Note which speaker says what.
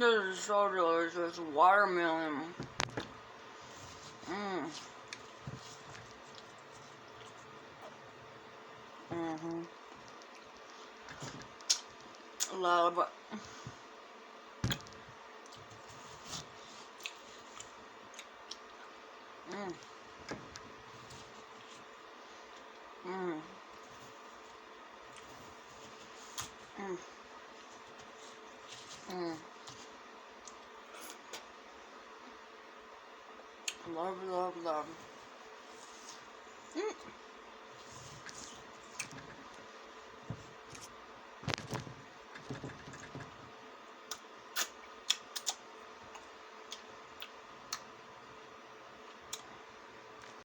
Speaker 1: This is so delicious. Watermelon. Mmm. Mm-hmm. Love it. Mmm. Mmm. Mmm. Mmm. Love, love, love.